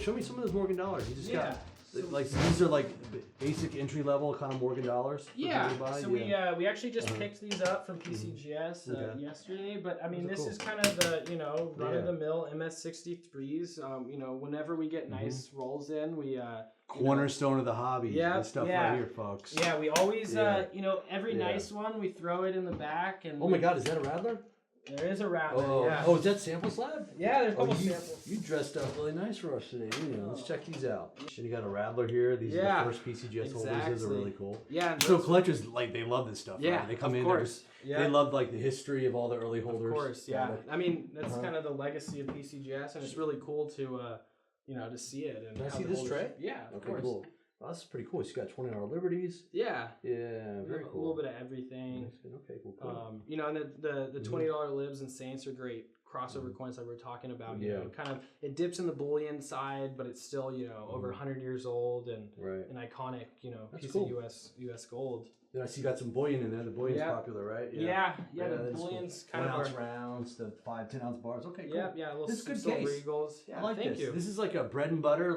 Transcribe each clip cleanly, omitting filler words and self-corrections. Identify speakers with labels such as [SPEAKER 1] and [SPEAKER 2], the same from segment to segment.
[SPEAKER 1] Show me some of those Morgan dollars. You just got
[SPEAKER 2] So,
[SPEAKER 1] like these are like basic entry level kind of Morgan dollars.
[SPEAKER 2] So we actually just picked these up from PCGS yesterday, but I mean this is kind of the run of the mill MS63s. Whenever we get nice rolls in, we
[SPEAKER 1] cornerstone of the hobby. This stuff right here, folks.
[SPEAKER 2] Yeah, we always every nice one we throw it in the back and.
[SPEAKER 1] Oh my God, is that a rattler?
[SPEAKER 2] There is a rattler.
[SPEAKER 1] Oh, is that sample slab?
[SPEAKER 2] Yeah, there's a couple samples.
[SPEAKER 1] You dressed up really nice for us today, didn't you? Let's check these out. And you got a rattler here. These are the first PCGS holders. Those are really cool.
[SPEAKER 2] Yeah.
[SPEAKER 1] So collectors they love this stuff.
[SPEAKER 2] Yeah,
[SPEAKER 1] right? They come in.
[SPEAKER 2] Course.
[SPEAKER 1] They love like the history of all the early holders.
[SPEAKER 2] Of course, yeah. I mean that's kind of the legacy of PCGS, and it's really cool to to see it. And
[SPEAKER 1] can I see this tray?
[SPEAKER 2] Yeah, of course.
[SPEAKER 1] Cool. Well, that's pretty cool. So you got $20 liberties.
[SPEAKER 2] Yeah.
[SPEAKER 1] Yeah, very cool.
[SPEAKER 2] A little bit of everything.
[SPEAKER 1] Okay, cool.
[SPEAKER 2] And the $20 libs and saints are great crossover coins that we're talking about. You know, kind of it dips in the bullion side, but it's still over 100 years old and an iconic piece of US gold.
[SPEAKER 1] Then I see you got some bullion in there. The bullion's popular, right?
[SPEAKER 2] Yeah. The bullion's kind of
[SPEAKER 1] 1 ounce rounds, the 5, 10 ounce bars. Okay, cool.
[SPEAKER 2] Yeah.
[SPEAKER 1] This is good
[SPEAKER 2] silver
[SPEAKER 1] case.
[SPEAKER 2] Eagles. Yeah,
[SPEAKER 1] I like
[SPEAKER 2] thank
[SPEAKER 1] this.
[SPEAKER 2] you.
[SPEAKER 1] This is like a bread and butter,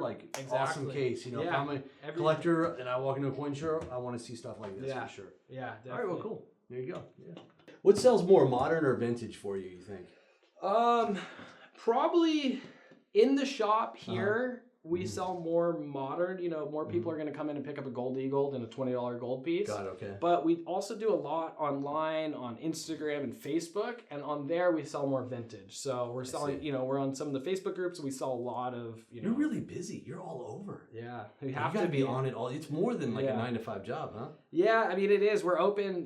[SPEAKER 1] awesome case. If I'm a collector and I walk into a coin shop, I want to see stuff like this for sure.
[SPEAKER 2] Yeah, definitely.
[SPEAKER 1] All right, well, cool. There you go. Yeah. What sells more, modern or vintage for you think?
[SPEAKER 2] Probably in the shop here. We sell more modern, more people are going to come in and pick up a gold eagle than a $20 gold piece.
[SPEAKER 1] Got it, okay.
[SPEAKER 2] But we also do a lot online, on Instagram and Facebook, and on there we sell more vintage. So we're selling, we're on some of the Facebook groups, and we sell a lot of,
[SPEAKER 1] You're really busy. You're all over.
[SPEAKER 2] Yeah.
[SPEAKER 1] You have to be on it all. It's more than like a 9-to-5 job, huh?
[SPEAKER 2] Yeah, I mean, it is. We're open,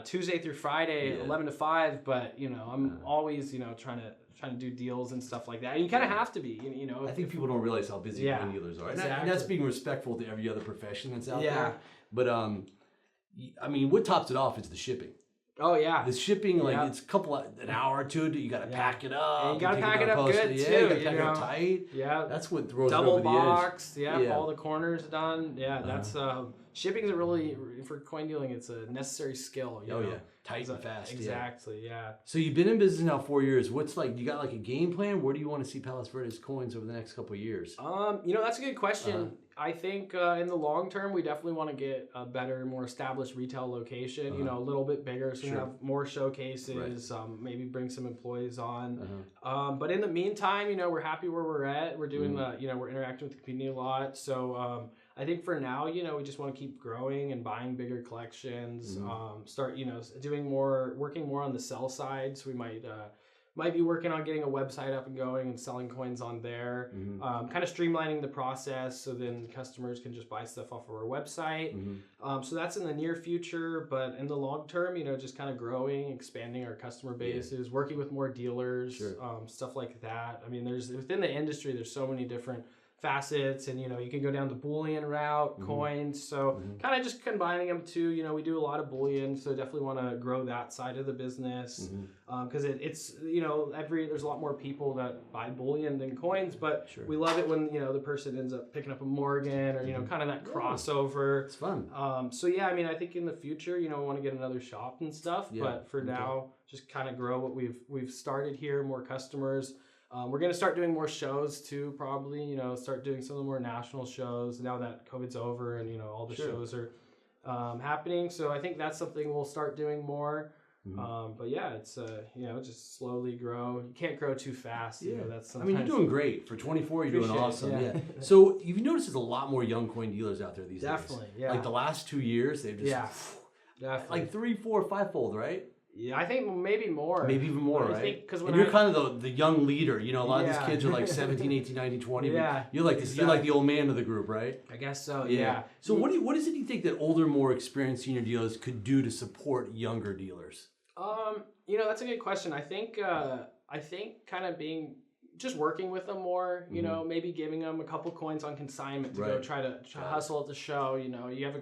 [SPEAKER 2] Tuesday through Friday, 11 to 5, but, I'm always, trying to do deals and stuff like that. And you kind of have to be,
[SPEAKER 1] I think people don't realize how busy coin dealers are.
[SPEAKER 2] Exactly.
[SPEAKER 1] And that's being respectful to every other profession that's out there. But, I mean, what tops it off is the shipping.
[SPEAKER 2] Oh, yeah.
[SPEAKER 1] The shipping, it's an hour or two. You got to pack it up.
[SPEAKER 2] And you got to pack it up good, too.
[SPEAKER 1] Yeah, you got to pack it up tight.
[SPEAKER 2] Yeah.
[SPEAKER 1] That's what throws
[SPEAKER 2] double
[SPEAKER 1] it over
[SPEAKER 2] box,
[SPEAKER 1] the edge.
[SPEAKER 2] All the corners done. Yeah, that's, shipping's a really, for coin dealing, it's a necessary skill. You know?
[SPEAKER 1] Tight and fast.
[SPEAKER 2] Exactly, yeah.
[SPEAKER 1] So you've been in business now 4 years. What's you got a game plan? Where do you want to see Palos Verdes coins over the next couple of years?
[SPEAKER 2] That's a good question. I think in the long term, we definitely want to get a better, more established retail location, a little bit bigger so we have more showcases, maybe bring some employees on. But in the meantime, we're happy where we're at. We're doing we're interacting with the community a lot. So I think for now, we just want to keep growing and buying bigger collections, start, working more on the sell side. So we might be working on getting a website up and going and selling coins on there, kind of streamlining the process so then customers can just buy stuff off of our website. So that's in the near future, but in the long term, just kind of growing, expanding our customer bases, working with more dealers, stuff like that. I mean, within the industry, there's so many different facets, and you can go down the bullion route, coins, so kind of just combining them too. We do a lot of bullion, so definitely want to grow that side of the business, because it's there's a lot more people that buy bullion than coins, but we love it when the person ends up picking up a Morgan or kind of that crossover.
[SPEAKER 1] It's fun.
[SPEAKER 2] So yeah, I mean, I think in the future we want to get another shop and stuff, but for now just kind of grow what we've started here, more customers. We're going to start doing more shows too, probably, start doing some of the more national shows now that COVID's over and, all the shows are happening. So I think that's something we'll start doing more. But yeah, it's, just slowly grow. You can't grow too fast. That's sometimes...
[SPEAKER 1] I mean, you're doing great. For 24, you're doing awesome. Yeah. So you've noticed there's a lot more young coin dealers out there these days.
[SPEAKER 2] Definitely, yeah.
[SPEAKER 1] Like the last 2 years, they've just...
[SPEAKER 2] definitely.
[SPEAKER 1] Like 3, 4, 5-fold, right?
[SPEAKER 2] Yeah, I think maybe more.
[SPEAKER 1] Maybe even more,
[SPEAKER 2] I
[SPEAKER 1] right?
[SPEAKER 2] think, 'cause
[SPEAKER 1] and you're kind of the young leader. A lot of these kids are like 17, 18, 19, 20.
[SPEAKER 2] Yeah.
[SPEAKER 1] You're like you're like the old man of the group, right?
[SPEAKER 2] I guess so, yeah.
[SPEAKER 1] So what is it you think that older, more experienced senior dealers could do to support younger dealers?
[SPEAKER 2] That's a good question. I think kind of just working with them more, maybe giving them a couple coins on consignment to go try to hustle at the show. You have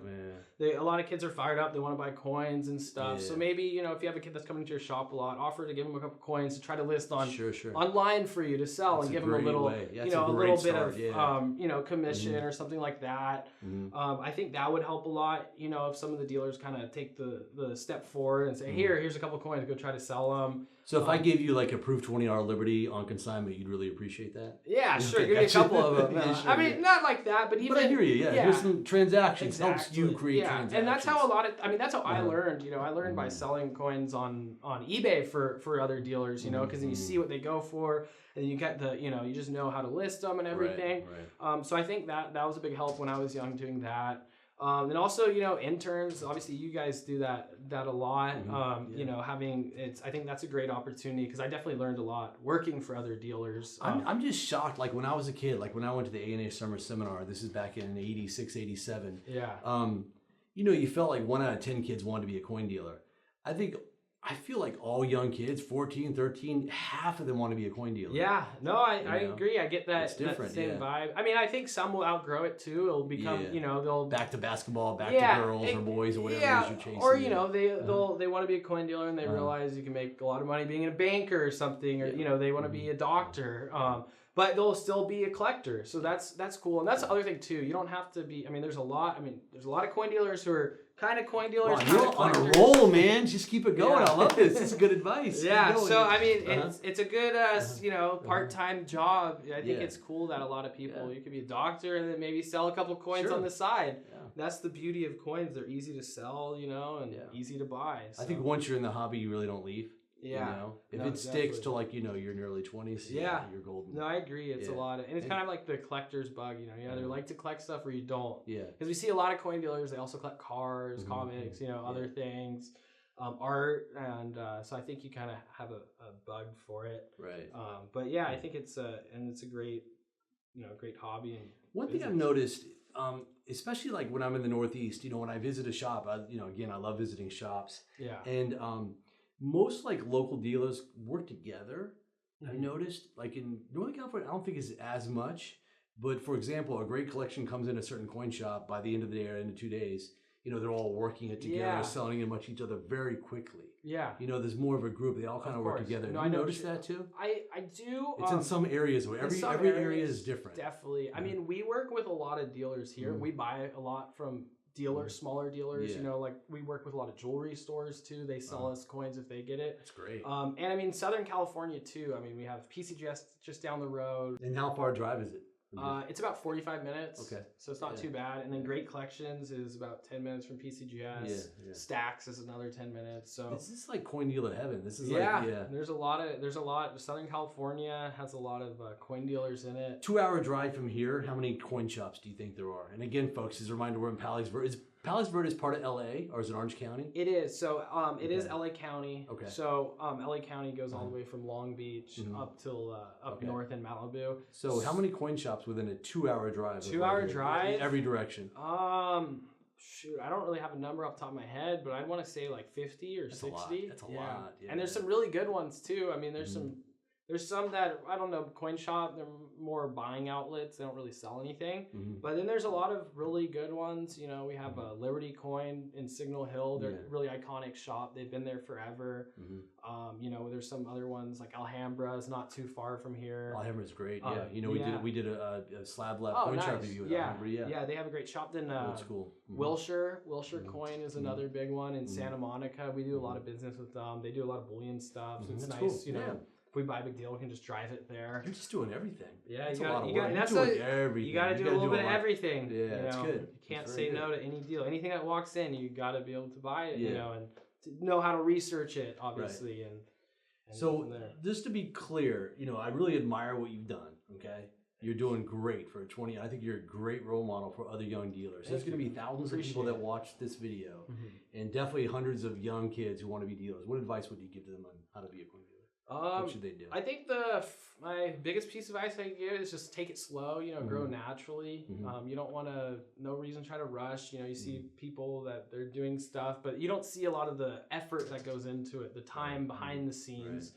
[SPEAKER 2] a lot of kids are fired up. They want to buy coins and stuff. So maybe, you know, if you have a kid that's coming to your shop a lot, offer to give them a couple coins to try to list on online for you to sell and give them a little, you know, a little bit of, you know, commission or something like that. I think that would help a lot. You know, if some of the dealers kind of take the step forward and say, here's a couple coins, go try to sell them.
[SPEAKER 1] So if I gave you like approved 20-hour Liberty on consignment, you'd really appreciate that?
[SPEAKER 2] Yeah, sure. Give me a couple of them. I mean, not like that, but even.
[SPEAKER 1] But I hear you. Yeah. Here's some transactions. Helps you create transactions.
[SPEAKER 2] And that's how a lot of. I mean, that's how I learned. You know, I learned by selling coins on eBay for other dealers. You know, because then you see what they go for, and then you get the. You know, you just know how to list them and everything. Right. So I think that was a big help when I was young doing that. And also, you know, interns, obviously you guys do that a lot. You know, I think that's a great opportunity because I definitely learned a lot working for other dealers.
[SPEAKER 1] I'm just shocked. Like when I was a kid, like when I went to the A&A summer seminar, this is back in 86, 87.
[SPEAKER 2] Yeah.
[SPEAKER 1] You know, you felt like 1 out of 10 kids wanted to be a coin dealer. I feel like all young kids, 14, 13, half of them want to be a coin dealer.
[SPEAKER 2] Yeah, no, I agree. I get that, that same vibe. I mean, I think some will outgrow it too. It'll become, you know, they'll...
[SPEAKER 1] Back to basketball, back to girls or boys or whatever it is you're chasing.
[SPEAKER 2] Or, you know, they want to be a coin dealer and they realize you can make a lot of money being a banker or something. Or, you know, they want to be a doctor. But they'll still be a collector. So that's cool. And that's the other thing too. You don't have to be... I mean, there's a lot of coin dealers who are... kind of coin dealers.
[SPEAKER 1] You're on a roll, man. Just keep it going. I love this. This is good advice.
[SPEAKER 2] Yeah. So I mean, it's a good, you know, part-time job. I think it's cool that a lot of people. You could be a doctor and then maybe sell a couple coins on the side. Yeah. That's the beauty of coins. They're easy to sell, you know, and easy to buy. So.
[SPEAKER 1] I think once you're in the hobby, you really don't leave.
[SPEAKER 2] Yeah.
[SPEAKER 1] You know? If it sticks to like, you know, you're in your early 20s, you're golden.
[SPEAKER 2] No, I agree. It's a lot of, and it's kind of like the collector's bug, you know, you either like to collect stuff or you don't. Yeah. Because we see a lot of coin dealers, they also collect cars, comics, you know, other things, art. And so I think you kind of have a bug for it. Right. But yeah, I think it's a great, you know, great hobby. And
[SPEAKER 1] one thing I've noticed, especially like when I'm in the Northeast, you know, when I visit a shop, you know, again, I love visiting shops. Yeah. And, most like local dealers work together. I've noticed, like in Northern California, I don't think it's as much. But for example, a great collection comes in a certain coin shop by the end of the day or end of 2 days. You know, they're all working it together, selling it much each other very quickly. Yeah. You know, there's more of a group. They all kind of work together. No, I noticed that too.
[SPEAKER 2] I do.
[SPEAKER 1] It's in some areas where every area is different.
[SPEAKER 2] Definitely. I mean, we work with a lot of dealers here. We buy a lot from dealers, smaller dealers, you know, like we work with a lot of jewelry stores too. They sell us coins if they get it.
[SPEAKER 1] That's great.
[SPEAKER 2] And I mean, Southern California too. I mean, we have PCGS just down the road.
[SPEAKER 1] And how far a drive is it?
[SPEAKER 2] It's about 45 minutes. Okay. So it's not too bad. And then Great Collections is about 10 minutes from PCGS. Stacks is another 10 minutes. So
[SPEAKER 1] this is like coin dealer heaven. This is
[SPEAKER 2] There's a lot. Southern California has a lot of coin dealers in it.
[SPEAKER 1] 2-hour drive from here. How many coin shops do you think there are? And again, folks, as a reminder, we're in Palos Verdes. Is Palos Verdes part of LA or is it Orange County?
[SPEAKER 2] It is. So it is LA County. Okay. So LA County goes all the way from Long Beach up till up north in Malibu.
[SPEAKER 1] So how many coin shops within a 2-hour drive?
[SPEAKER 2] 2-hour drive?
[SPEAKER 1] In every direction.
[SPEAKER 2] Shoot, I don't really have a number off the top of my head, but I'd want to say like 50 or 60.
[SPEAKER 1] That's a lot. Yeah.
[SPEAKER 2] And there's some really good ones too. I mean, there's some that, I don't know, coin shop, they're more buying outlets. They don't really sell anything. But then there's a lot of really good ones. You know, we have a Liberty Coin in Signal Hill. They're a really iconic shop. They've been there forever. You know, there's some other ones like Alhambra is not too far from here.
[SPEAKER 1] Alhambra's great. Yeah. You know, we did a Slab Lab coin shop review with Alhambra.
[SPEAKER 2] Yeah, they have a great shop. Then old school. Wilshire Coin is another big one in Santa Monica. We do a lot of business with them. They do a lot of bullion stuff. So it's nice, cool. You know. If we buy a big deal, we can just drive it there.
[SPEAKER 1] You're just doing everything.
[SPEAKER 2] Yeah,
[SPEAKER 1] you
[SPEAKER 2] got to do a little bit of everything.
[SPEAKER 1] Yeah, that's good.
[SPEAKER 2] You can't say no to any deal. Anything that walks in, you got to be able to buy it. You know, and to know how to research it, obviously. Right. And
[SPEAKER 1] so, just to be clear, you know, I really admire what you've done. Okay, you're doing great for a 20. I think you're a great role model for other young dealers. There's going to be thousands of people that watch this video, and definitely hundreds of young kids who want to be dealers. What advice would you give to them on how to be a coin dealer? What should they do?
[SPEAKER 2] I think my biggest piece of advice I can give is just take it slow, you know, grow naturally. You don't want to, no reason try to rush. You know, you see people that they're doing stuff, but you don't see a lot of the effort that goes into it, the time behind the scenes.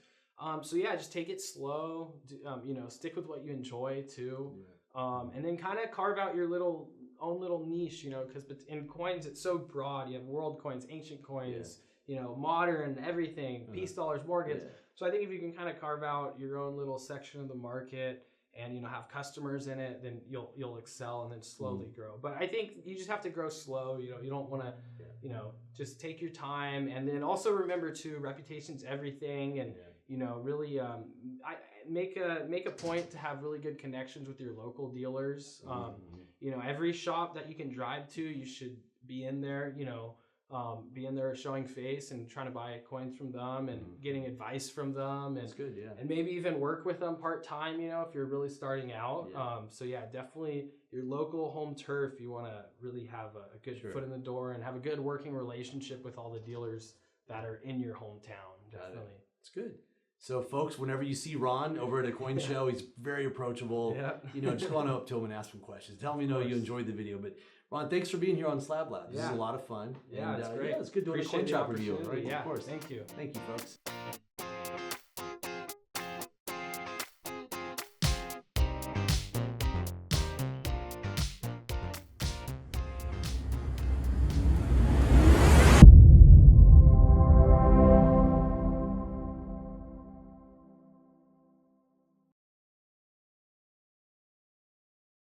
[SPEAKER 2] So yeah, just take it slow, you know, stick with what you enjoy too. And then kind of carve out your little own little niche, you know, because in coins it's so broad. You have world coins, ancient coins, you know, modern, everything, peace dollars, morgans. So I think if you can kind of carve out your own little section of the market and, you know, have customers in it, then you'll excel and then slowly grow. But I think you just have to grow slow. You know, you don't want to, you know, just take your time. And then also remember too, reputation's everything. And, you know, really make a point to have really good connections with your local dealers. You know, every shop that you can drive to, you should be in there, you know, be in there showing face and trying to buy coins from them and getting advice from them. And
[SPEAKER 1] that's good,
[SPEAKER 2] and maybe even work with them part-time, you know, if you're really starting out. So yeah, definitely your local home turf, you want to really have a good foot in the door and have a good working relationship with all the dealers that are in your hometown. Definitely.
[SPEAKER 1] It's good. So folks, whenever you see Ron over at a coin show, he's very approachable. You know, just go on up to him and ask him questions. Tell him, you know, you enjoyed the video. But Ron, thanks for being here on Slab Lab. This is a lot of fun.
[SPEAKER 2] Yeah, it's great.
[SPEAKER 1] It's good doing a coin shop review.
[SPEAKER 2] Right?
[SPEAKER 1] Of course.
[SPEAKER 2] Thank you.
[SPEAKER 1] Thank you, folks.